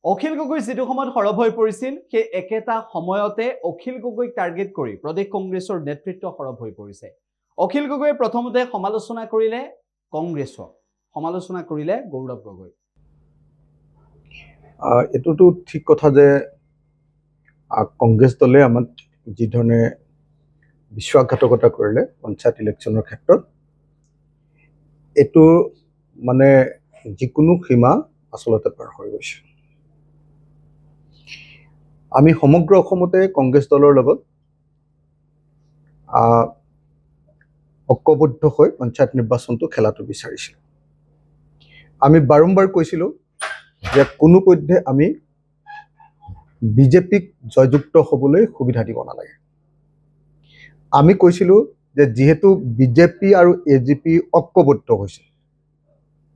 অখিল গগৈ যিটো সময়ত সৰব হৈ পৰিছিল সেই একেটা সময়তে অখিল গগৈক টাৰ্গেট কৰি প্ৰদেশ কংগ্ৰেছৰ নেতৃত্ব সৰব হৈ পৰিছে। অখিল গগৈয়ে প্ৰথমতে সমালোচনা কৰিলে কংগ্ৰেছক, সমালোচনা কৰিলে গৌৰৱ গগৈ। এটোতো ঠিক কথা যে কংগ্ৰেছ দলে আমাক যি ধৰণে বিশ্বাসঘাতকতা কৰিলে পঞ্চায়ত ইলেকশ্যনৰ ক্ষেত্ৰত, এইটো মানে যিকোনো সীমা আচলতে পাৰ হৈ গৈছে। আমি সমগ্ৰ অসমতে কংগ্ৰেছ দলৰ লগত ঐক্যবদ্ধ হৈ পঞ্চায়ত নিৰ্বাচনটো খেলাটো বিচাৰিছিলোঁ। আমি বাৰম্বাৰ কৈছিলোঁ যে কোনোপধ্যে আমি বিজেপিক জয়যুক্ত হ'বলৈ সুবিধা দিব নালাগে। আমি কৈছিলোঁ যে যিহেতু বিজেপি আৰু এজিপি ঐক্যবদ্ধ হৈছে,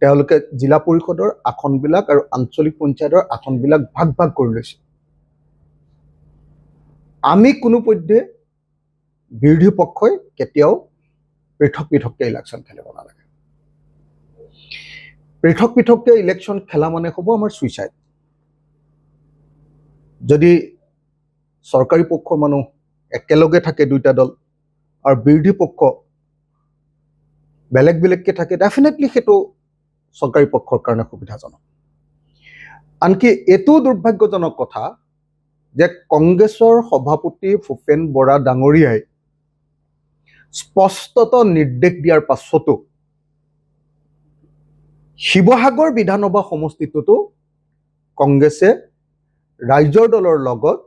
তেওঁলোকে জিলা পৰিষদৰ আসনবিলাক আৰু আঞ্চলিক পঞ্চায়তৰ আসনবিলাক ভাগ ভাগ কৰি লৈছে। আমি কোনোপধ্যে বিৰোধী পক্ষই কেতিয়াও পৃথক পৃথককৈ ইলেকশ্যন খেলিব নালাগে। পৃথক পৃথককৈ ইলেকশ্যন খেলা মানে হ'ব আমাৰ চুইচাইড। যদি চৰকাৰী পক্ষৰ মানুহ একেলগে থাকে দুইটা দল আৰু বিৰোধী পক্ষ বেলেগ বেলেগকৈ থাকে, ডেফিনেটলি সেইটো চৰকাৰী পক্ষৰ কাৰণে সুবিধাজনক। আনকি এইটো দুৰ্ভাগ্যজনক কথা যে কংগ্ৰেছৰ সভাপতি ভূপেন বৰা ডাঙৰীয়াই স্পষ্টত নিৰ্দেশ দিয়াৰ পাছতো শিৱসাগৰ বিধানসভা সমষ্টিটোতো কংগ্ৰেছে ৰাইজৰ দলৰ লগত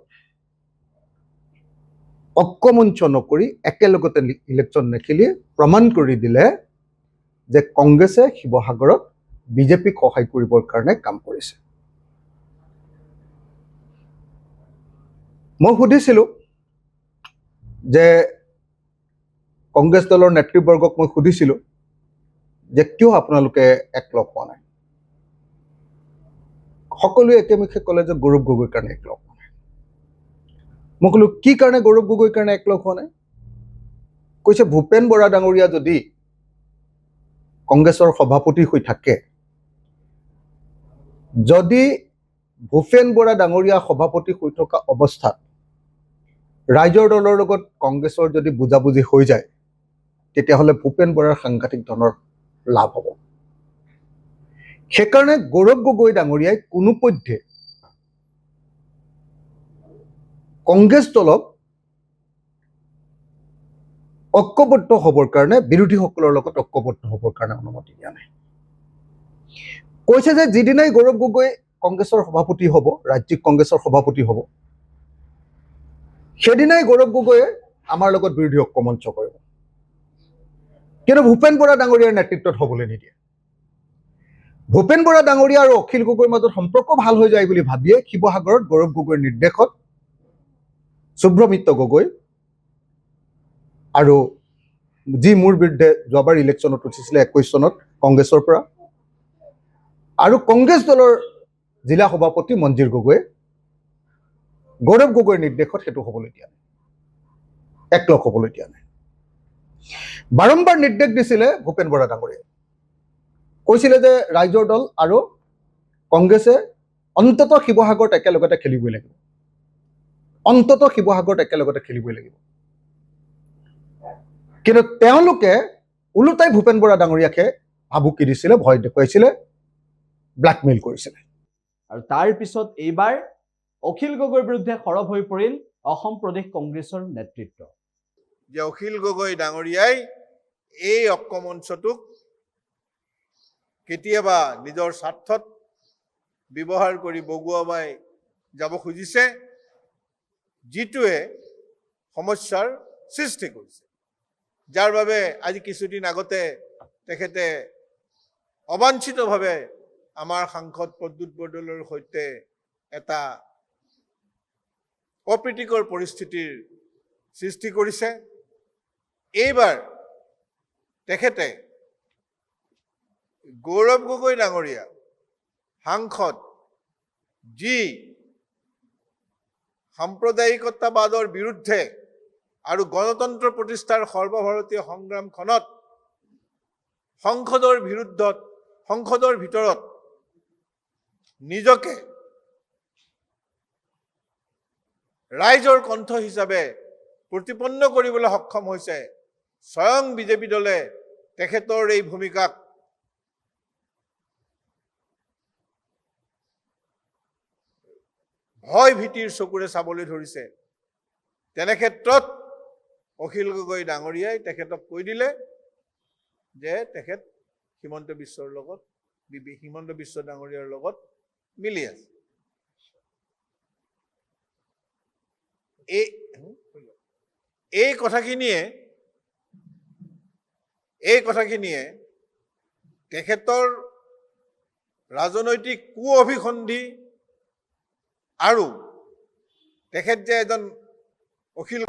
ঐক্যমঞ্চ নকৰি একেলগতে ইলেকশ্যন নেখেলি প্ৰমাণ কৰি দিলে যে কংগ্ৰেছে শিৱসাগৰত বিজেপিক সহায় কৰিবৰ কাৰণে কাম কৰিছে। মই সুধিছিলোঁ যে কংগ্ৰেছ দলৰ নেতৃবৰ্গক মই সুধিছিলোঁ যে কিয় আপোনালোকে একলগ হোৱা নাই। সকলোৱে একেমুখে ক'লে যে গৌৰৱ গগৈৰ কাৰণে একলগ হোৱা নাই। মই ক'লো কি কাৰণে গৌৰৱ গগৈৰ কাৰণে একলগ হোৱা নাই? কৈছে ভূপেন বৰা ডাঙৰীয়া যদি কংগ্ৰেছৰ সভাপতি হৈ থাকে, যদি ভূপেন বৰা ডাঙৰীয়া সভাপতি হৈ থকা অৱস্থাত ৰাইজৰ দলৰ লগত কংগ্ৰেছৰ যদি বুজাবুজি হৈ যায়, তেতিয়াহ'লে ভূপেন বৰাৰ সাংঘাতিক ধৰণৰ লাভ হ'ব। সেইকাৰণে গৌৰৱ গগৈ ডাঙৰীয়াই কোনোপধ্যে কংগ্ৰেছ দলক ঐক্যবদ্ধ হ'বৰ কাৰণে, বিৰোধীসকলৰ লগত ঐক্যবদ্ধ হ'বৰ কাৰণে অনুমতি দিয়া নাই। কৈছে যে যিদিনাই গৌৰৱ গগৈ কংগ্ৰেছৰ সভাপতি হ'ব, ৰাজ্যিক কংগ্ৰেছৰ সভাপতি হ'ব, সেইদিনাই গৌৰৱ গগৈয়ে আমাৰ লগত বিৰোধী ঐক্যমঞ্চ কৰিব, কিন্তু ভূপেন বৰা ডাঙৰীয়াৰ নেতৃত্বত হ'বলৈ নিদিয়ে। ভূপেন বৰা ডাঙৰীয়া আৰু অখিল গগৈৰ মাজত সম্পৰ্ক ভাল হৈ যায় বুলি ভাবিয়ে শিৱসাগৰত গৌৰৱ গগৈৰ নিৰ্দেশত শুভ্ৰমিত্ৰ গগৈ আৰু যি মোৰ বিৰুদ্ধে যোৱাবাৰ ইলেকশ্যনত উঠিছিলে 21 চনত কংগ্ৰেছৰ পৰা, আৰু কংগ্ৰেছ দলৰ জিলা সভাপতি মঞ্জিৰ গগৈয়ে গৌৰৱ গগৈৰ নিৰ্দেশত সেইটো হ'বলৈ দিয়া নাই, একলগ হ'বলৈ দিয়া নাই। বাৰম্বাৰ নিৰ্দেশ দিছিলে ভূপেন বৰা ডাঙৰীয়াই, কৈছিলে যে ৰাইজৰ দল আৰু কংগ্ৰেছে অন্ততঃ শিৱসাগৰত একেলগতে খেলিবই লাগিব, অন্ততঃ শিৱসাগৰত একেলগতে খেলিবই লাগিব। কিন্তু তেওঁলোকে ওলোটাই ভূপেন বৰা ডাঙৰীয়াকে ভাবুকি দিছিলে, ভয় দেখুৱাইছিলে, ব্লেকমেইল কৰিছিলে। আৰু তাৰ পিছত এইবাৰ অখিল গগৈৰ বিৰুদ্ধে সৰব হৈ পৰিল অসম প্ৰদেশ কংগ্ৰেছৰ নেতৃত্ব। যে অখিল গগৈ ডাঙৰীয়াই এই ঐক্যমঞ্চটোক কেতিয়াবা নিজৰ স্বাৰ্থত ব্যৱহাৰ কৰি বগুৱাই যাব খুজিছে, যিটোৱে সমস্যাৰ সৃষ্টি কৰিছে, যাৰ বাবে আজি কিছুদিন আগতে তেখেতে অবাঞ্ছিতভাৱে আমাৰ সাংসদ প্ৰদ্যুৎ বৰদলৈৰ সৈতে এটা অপ্ৰীতিকৰ পৰিস্থিতিৰ সৃষ্টি কৰিছে। এইবাৰ তেখেতে গৌৰৱ গগৈ ডাঙৰীয়া সাংসদ, যি সাম্প্ৰদায়িকতাবাদৰ বিৰুদ্ধে আৰু গণতন্ত্ৰ প্ৰতিষ্ঠাৰ সৰ্বভাৰতীয় সংগ্ৰামখনত সংসদৰ ভিতৰত নিজকে ৰাইজৰ কণ্ঠ হিচাপে প্ৰতিপন্ন কৰিবলৈ সক্ষম হৈছে। স্বয়ং বিজেপি দলে তেখেতৰ এই ভূমিকাক ভয় ভীতিৰ চকুৰে চাবলৈ ধৰিছে। তেনে ক্ষেত্ৰত অখিল গগৈ ডাঙৰীয়াই তেখেতক কৈ দিলে যে তেখেত হিমন্ত বিশ্ব ডাঙৰীয়াৰ লগত মিলি আছে। এই কথাখিনিয়ে তেখেতৰ ৰাজনৈতিক কুঅভিসন্ধি আৰু তেখেত যে এজন অখিল